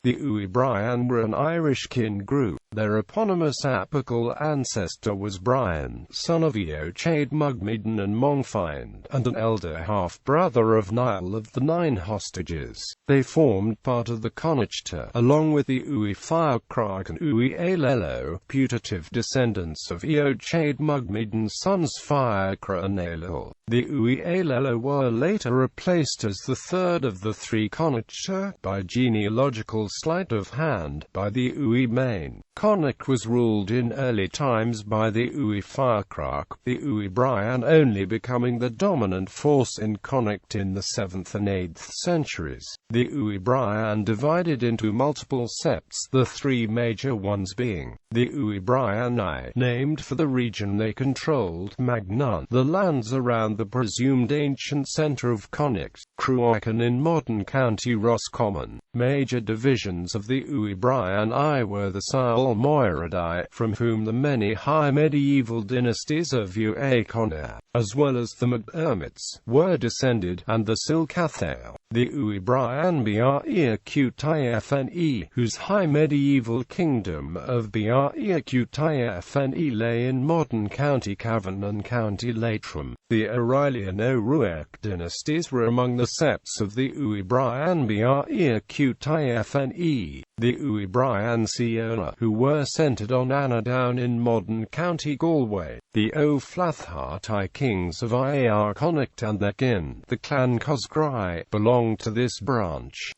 The Uí Brion were an Irish kin group. Their eponymous apical ancestor was Brion, son of Eochaid Mugmedon and Mongfind, and an elder half-brother of Niall of the Nine Hostages. They formed part of the Connachta, along with the Uí Fiachrach and Uí Ailello, putative descendants of Eochaid Mugmedon's sons Fiachra and Ailill. The Uí Ailello were later replaced as the third of the Three Connachta, by genealogical sleight of hand, by the Uí Maine. Connacht was ruled in early times by the Uí Fiachrach, the Uí Brion only becoming the dominant force in Connacht in the 7th and 8th centuries. The Uí Brion divided into multiple septs, the three major ones being the Uí Briúin, named for the region they controlled, Magnan, the lands around the presumed ancient centre of Connacht, Cruachan in modern County Roscommon. Major divisions of the Uí Briúin were the Ailello, from whom the many high medieval dynasties of Uí Connachta, as well as the MacDermots, were descended, and the Silcathail. The Uí Briúin, whose high medieval kingdom of Brion lay in modern County Cavan and County Leitrim. The Ailello and O'Ruarc dynasties were among the septs of the Uí Brion. The Uí Brion, who were centred on Anadown in modern County Galway. The O'Flathart kings of Iar Connacht and their kin, the clan Cosgrai, belonged to this branch.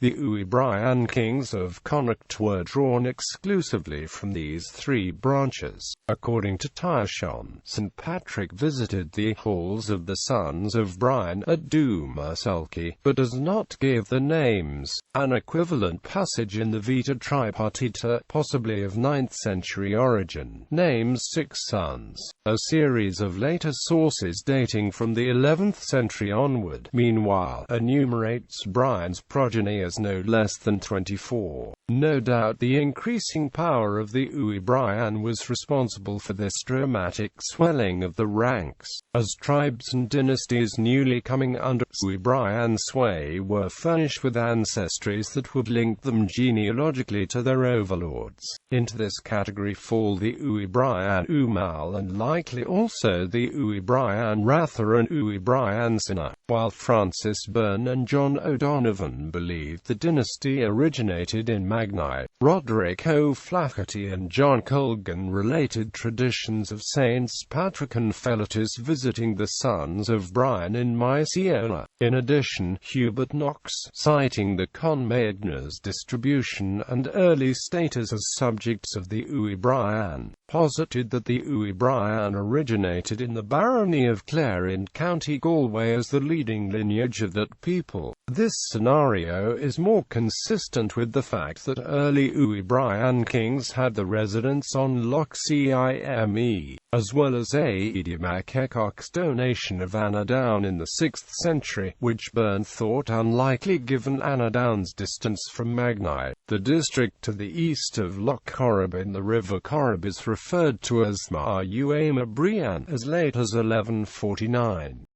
The Uí Brion kings of Connacht were drawn exclusively from these three branches. According to Tyrshon, St. Patrick visited the halls of the sons of Brion at Dumasulky, but does not give the names. An equivalent passage in the Vita Tripartita, possibly of 9th century origin, names 6 sons. A series of later sources dating from the 11th century onward, meanwhile, enumerates Brion's progeny as no less than 24. No doubt the increasing power of the Uí Brion was responsible for this dramatic swelling of the ranks, as tribes and dynasties newly coming under Uí Brion sway were furnished with ancestries that would link them genealogically to their overlords. Into this category fall the Uí Brion Umal and likely also the Uí Brion Ratha and Uí Brion Sinna, while Francis Byrne and John O'Donovan believed the dynasty originated in Magni. Roderick O'Flaherty and John Colgan related traditions of Saints Patrick and Fellotus visiting the sons of Brion in Mycenae. In addition, Hubert Knox, citing the Conmagna's distribution and early status as subjects of the Uí Brion, posited that the Uí Brion originated in the barony of Clare in County Galway as the leading lineage of that people. This scenario is more consistent with the fact that early Uí Brion kings had the residence on Loch Cime, as well as Éadí Mac Eachach's donation of Anadown in the 6th century, which Byrne thought unlikely given Anadown's distance from Magni. The district to the east of Loch Corrib in the River Corrib is referred to as Uí Brion as late as 1149.